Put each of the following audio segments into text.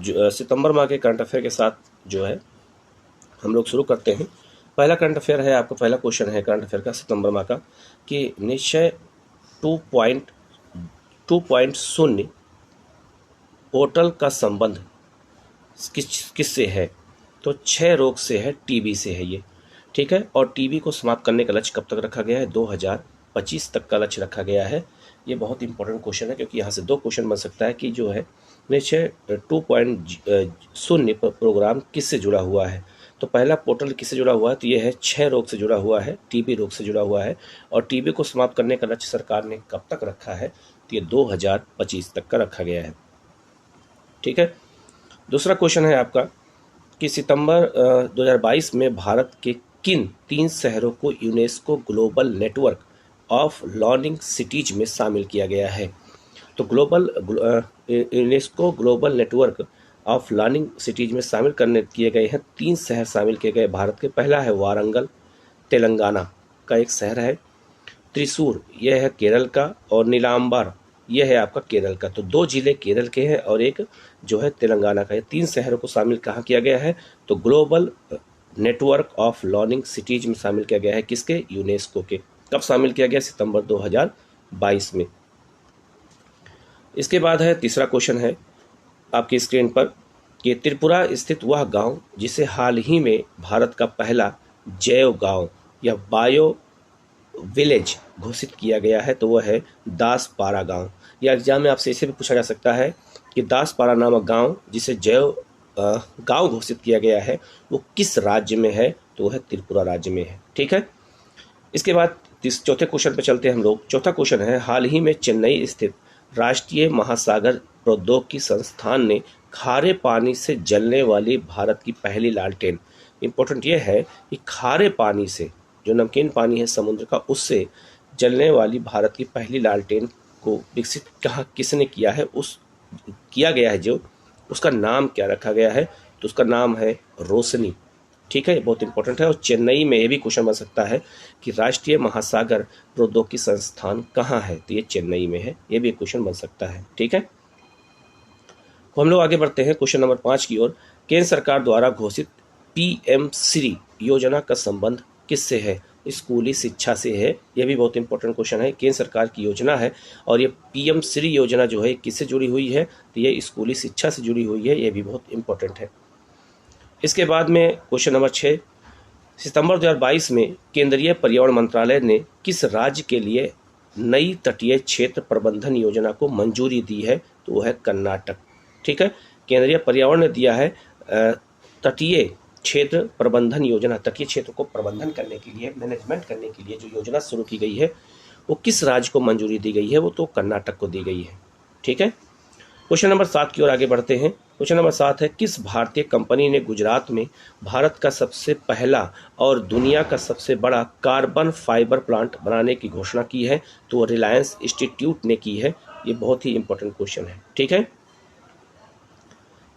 सितंबर माह के current affair के साथ जो है हम लोग शुरू करते हैं। पहला करंट अफेयर है, आपका पहला क्वेश्चन है करंट अफेयर का सितंबर माह का कि निश्चय 2.0 पोर्टल का संबंध किससे है? तो 6 रोग से है, टीबी से है ये, ठीक है। और टीबी को समाप्त करने का लक्ष्य कब तक रखा गया है? 2025 तक का लक्ष्य रखा गया है। ये बहुत इंपॉर्टेंट क्वेश्चन है क्योंकि यहाँ से 2 क्वेश्चन बन सकता है कि जो है निश्चय 2.0 प्रोग्राम किससे जुड़ा हुआ है। तो पहला पोर्टल किससे जुड़ा हुआ है? तो ये है 6 रोग से जुड़ा हुआ है, टीबी रोग से जुड़ा हुआ है। और टीबी को समाप्त करने का लक्ष्य सरकार ने कब तक रखा है? तो ये 2025 तक का रखा गया है, ठीक है। दूसरा क्वेश्चन है आपका कि सितंबर 2022 में भारत के किन 3 शहरों को UNESCO global network of learning cities में शामिल किया गया है? तो UNESCO global network of learning cities में शामिल किए गए हैं 3 शहर शामिल किए गए भारत के। पहला है वारंगल, तेलंगाना का एक शहर है। त्रिशूर यह है केरल का, और नीलांबर यह है आपका केरल का। तो 2 जिले केरल के हैं और एक जो है तेलंगाना का। ये 3 शहरों को शामिल कहाँ किया गया है? तो global network of learning cities में शामिल किया गया है। किसके? यूनेस्को के। कब शामिल किया गया? सितंबर 2022 में। इसके बाद है तीसरा क्वेश्चन है आपकी स्क्रीन पर कि त्रिपुरा स्थित वह गांव जिसे हाल ही में भारत का पहला जैव गांव या बायो विलेज घोषित किया गया है, तो वह है दासपारा गांव। या एग्जाम में आपसे इसे भी पूछा जा सकता है कि दासपारा नामक गांव जिसे जैव गांव घोषित किया गया है वो किस राज्य में है? तो वह है त्रिपुरा राज्य में है, ठीक है। इसके बाद चौथे क्वेश्चन पर चलते हैं हम लोग। चौथा क्वेश्चन है हाल ही में चेन्नई स्थित राष्ट्रीय महासागर प्रौद्योगिकी संस्थान ने खारे पानी से जलने वाली भारत की पहली लालटेन, इंपॉर्टेंट यह है कि खारे पानी से, जो नमकीन पानी है समुद्र का, उससे जलने वाली भारत की पहली लालटेन को विकसित किसने किया है? किया गया है जो, उसका नाम क्या रखा गया है? तो उसका नाम है रोशनी, ठीक है। बहुत इंपॉर्टेंट है। और चेन्नई में ये भी क्वेश्चन बन सकता है कि राष्ट्रीय महासागर प्रौद्योगिकी संस्थान कहाँ है? तो ये चेन्नई में है, ये भी एक क्वेश्चन बन सकता है, ठीक है। तो हम लोग आगे बढ़ते हैं क्वेश्चन नंबर 5 की ओर। केंद्र सरकार द्वारा घोषित पीएम श्री योजना का संबंध किससे है? स्कूली शिक्षा से है। यह भी बहुत इंपॉर्टेंट क्वेश्चन है। केंद्र सरकार की योजना है और ये पीएम श्री योजना जो है किससे जुड़ी हुई है? तो ये स्कूली शिक्षा से जुड़ी हुई है। ये भी बहुत इंपॉर्टेंट है। इसके बाद में क्वेश्चन नंबर 6, सितंबर 2022 में केंद्रीय पर्यावरण मंत्रालय ने किस राज्य के लिए नई तटीय क्षेत्र प्रबंधन योजना को मंजूरी दी है? तो वो है कर्नाटक, ठीक है। केंद्रीय पर्यावरण ने दिया है तटीय क्षेत्र प्रबंधन योजना, तटीय क्षेत्र को प्रबंधन करने के लिए, मैनेजमेंट करने के लिए जो योजना शुरू की गई है वो किस राज्य को मंजूरी दी गई है? वो तो कर्नाटक को दी गई है, ठीक है। क्वेश्चन नंबर 7 की ओर आगे बढ़ते हैं। क्वेश्चन नंबर 7 है किस भारतीय कंपनी ने गुजरात में भारत का सबसे पहला और दुनिया का सबसे बड़ा कार्बन फाइबर प्लांट बनाने की घोषणा की है? तो वो रिलायंस इंस्टीट्यूट ने की है। ये बहुत ही इंपॉर्टेंट क्वेश्चन है, ठीक है।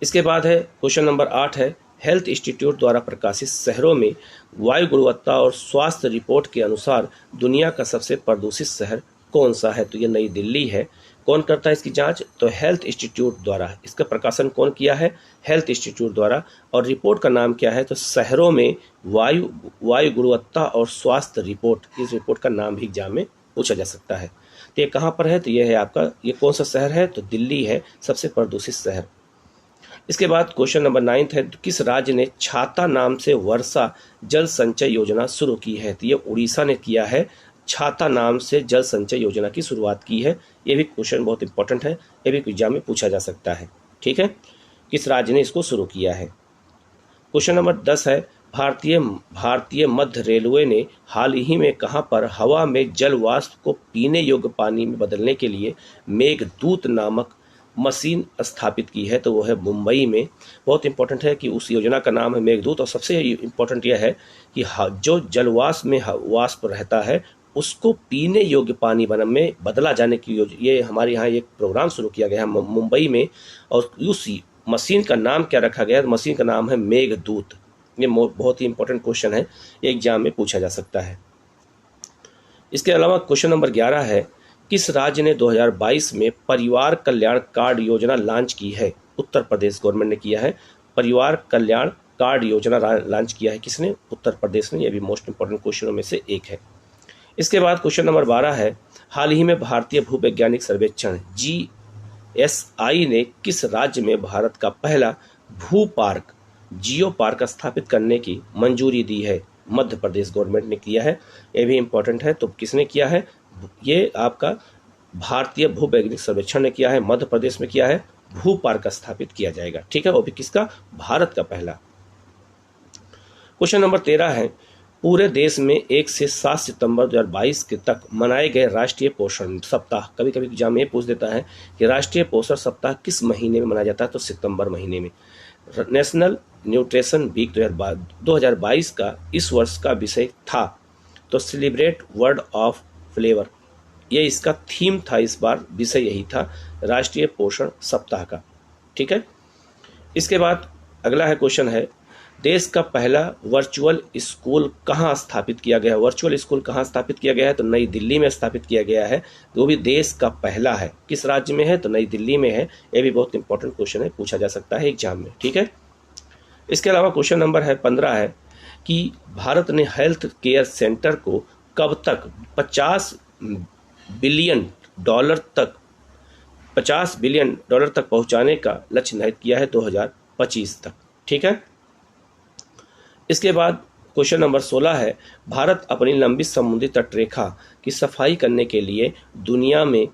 इसके बाद है क्वेश्चन नंबर 8 है हेल्थ इंस्टीट्यूट द्वारा प्रकाशित शहरों में वायु गुणवत्ता और स्वास्थ्य रिपोर्ट के अनुसार दुनिया का सबसे प्रदूषित शहर कौन सा है? तो ये नई दिल्ली है। कौन करता है इसकी जांच? तो हेल्थ इंस्टीट्यूट द्वारा। इसका प्रकाशन कौन किया है? हेल्थ इंस्टीट्यूट द्वारा। और रिपोर्ट का नाम क्या है? तो शहरों में वायु गुणवत्ता और स्वास्थ्य रिपोर्ट, इस रिपोर्ट का नाम भी एग्जाम में पूछा जा सकता है। तो ये कहाँ पर है? तो ये है आपका, ये कौन सा शहर है? तो दिल्ली है सबसे प्रदूषित शहर। इसके बाद क्वेश्चन नंबर 9 है किस राज्य ने छाता नाम से वर्षा जल संचय योजना शुरू की है? तो ये उड़ीसा ने किया है। छाता नाम से जल संचय योजना की शुरुआत की है। ये भी क्वेश्चन बहुत इंपॉर्टेंट है, ये भी एग्जाम में पूछा जा सकता है, ठीक है। किस राज्य ने इसको शुरू किया है? क्वेश्चन नंबर 10 है भारतीय मध्य रेलवे ने हाल ही में कहां पर हवा में जल वाष्प को पीने योग्य पानी में बदलने के लिए मेघदूत नामक मशीन स्थापित की है? तो वो है मुंबई में। बहुत इंपॉर्टेंट है कि उस योजना का नाम है मेघदूत। और सबसे इंपॉर्टेंट यह है कि जो जलवाष्प में वाष्प रहता है उसको पीने योग्य पानी में बदला जाने की ये हमारे यहाँ एक प्रोग्राम शुरू किया गया है मुंबई में। और उस मशीन का नाम क्या रखा गया? मशीन का नाम है मेघदूत। ये बहुत ही इंपॉर्टेंट क्वेश्चन है, ये एग्जाम में पूछा जा सकता है। इसके अलावा क्वेश्चन नंबर 11 है किस राज्य ने 2022 में परिवार कल्याण कार्ड योजना लॉन्च की है? उत्तर प्रदेश गवर्नमेंट ने किया है। परिवार कल्याण कार्ड योजना लॉन्च किया है किसने? उत्तर प्रदेश ने। यह भी मोस्ट इंपॉर्टेंट क्वेश्चनों में से एक है। इसके बाद क्वेश्चन नंबर 12 है, हाल ही में भारतीय भूवैज्ञानिक सर्वेक्षण GSI ने किस राज्य में भारत का पहला भू पार्क जियो पार्क स्थापित करने की मंजूरी दी है? मध्य प्रदेश गवर्नमेंट ने किया है। यह भी इंपॉर्टेंट है। तो किसने किया है? ये आपका भारतीय भूवैज्ञानिक सर्वेक्षण ने किया है, मध्य प्रदेश में किया है। भू पार्क स्थापित किया जाएगा, ठीक है। वो भी किसका? भारत का पहला। क्वेश्चन नंबर 13 है, पूरे देश में 1 से 7 सितंबर 2022 के तक मनाए गए राष्ट्रीय पोषण सप्ताह। कभी कभी एग्जाम में पूछ देता है कि राष्ट्रीय पोषण सप्ताह किस महीने में मनाया जाता है? तो सितंबर महीने में। नेशनल न्यूट्रिशन वीक 2022 का इस वर्ष का विषय था तो सेलिब्रेट वर्ल्ड ऑफ फ्लेवर। ये इसका थीम था, इस बार विषय यही था राष्ट्रीय पोषण सप्ताह का, ठीक है। इसके बाद अगला है क्वेश्चन है, देश का पहला वर्चुअल स्कूल कहाँ स्थापित किया गया है? वर्चुअल स्कूल कहाँ स्थापित किया गया है? तो नई दिल्ली में स्थापित किया गया है। वो भी देश का पहला है। किस राज्य में है? तो नई दिल्ली में है। ये भी बहुत इंपॉर्टेंट क्वेश्चन है, पूछा जा सकता है एग्जाम में, ठीक है। इसके अलावा क्वेश्चन नंबर है 15 है कि भारत ने हेल्थ केयर सेंटर को कब तक 50 बिलियन डॉलर तक पहुंचाने का लक्ष्य निर्धारित किया है 2025 तक, ठीक है। इसके बाद क्वेश्चन नंबर 16 है, भारत अपनी लंबी समुद्री तटरेखा की सफाई करने के लिए दुनिया में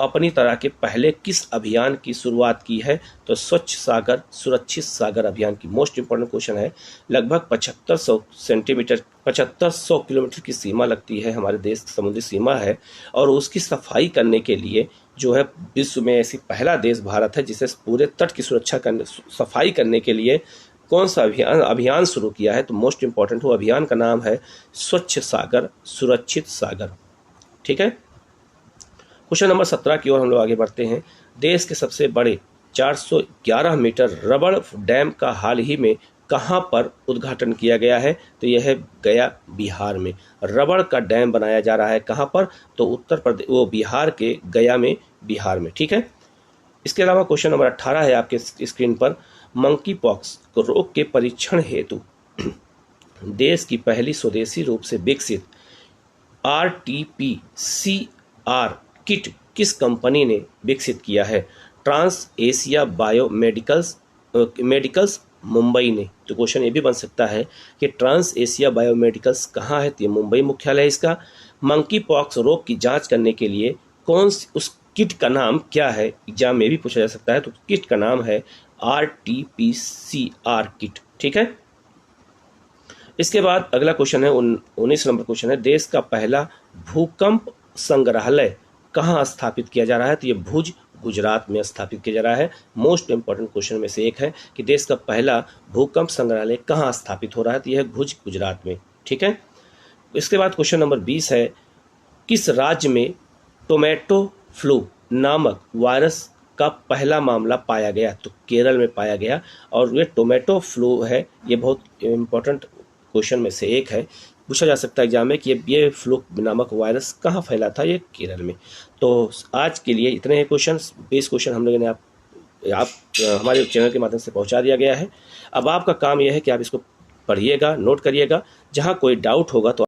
अपनी तरह के पहले किस अभियान की शुरुआत की है? तो स्वच्छ सागर सुरक्षित सागर अभियान की। मोस्ट इंपॉर्टेंट क्वेश्चन है। लगभग 7500 किलोमीटर की सीमा लगती है, हमारे देश की समुद्री सीमा है, और उसकी सफाई करने के लिए जो है विश्व में ऐसी पहला देश भारत है जिसे पूरे तट की सफाई करने के लिए कौन सा अभियान शुरू किया है? तो मोस्ट इंपॉर्टेंट वो अभियान का नाम है स्वच्छ सागर सुरक्षित सागर, ठीक है। क्वेश्चन नंबर 17 की ओर हम लोग आगे बढ़ते हैं। देश के सबसे बड़े 411 मीटर रबड़ डैम का हाल ही में कहां पर उद्घाटन किया गया है? तो यह है गया, बिहार में। रबड़ का डैम बनाया जा रहा है कहां पर? तो उत्तर प्रदेश, वो बिहार के गया में, बिहार में, ठीक है। इसके अलावा क्वेश्चन नंबर 18 है आपके स्क्रीन पर, मंकी पॉक्स रोग के परीक्षण हेतु देश की पहली स्वदेशी रूप से विकसित RT-PCR किट किस कंपनी ने विकसित किया है? Trans Asia Biomedicals Mumbai ने। तो क्वेश्चन ये भी बन सकता है कि ट्रांस एशिया बायो मेडिकल्स कहाँ है? तो ये मुंबई मुख्यालय है इसका। मंकी पॉक्स रोग की जांच करने के लिए उस किट का नाम क्या है? एग्जाम में भी पूछा जा सकता है। तो किट का नाम है RT-PCR किट, ठीक है। इसके बाद अगला क्वेश्चन है 19 नंबर क्वेश्चन है, देश का पहला भूकंप संग्रहालय कहाँ स्थापित किया जा रहा है? तो ये भुज, गुजरात में स्थापित किया जा रहा है। मोस्ट इंपॉर्टेंट क्वेश्चन में से एक है कि देश का पहला भूकंप संग्रहालय कहाँ स्थापित हो रहा है? तो यह है भुज, गुजरात में, ठीक है। इसके बाद क्वेश्चन नंबर 20 है, किस राज्य में टोमेटो फ्लू नामक वायरस का पहला मामला पाया गया? तो केरल में पाया गया। और ये टोमेटो फ्लू है, ये बहुत इंपॉर्टेंट क्वेश्चन में से एक है, पूछा जा सकता है एग्जाम में कि ये फ्लू नामक वायरस कहाँ फैला था? ये केरल में। तो आज के लिए इतने हैं क्वेश्चन। 20 क्वेश्चन हम लोगों ने आप हमारे चैनल के माध्यम से पहुंचा दिया गया है। अब आपका काम यह है कि आप इसको पढ़िएगा, नोट करिएगा, जहाँ कोई डाउट होगा तो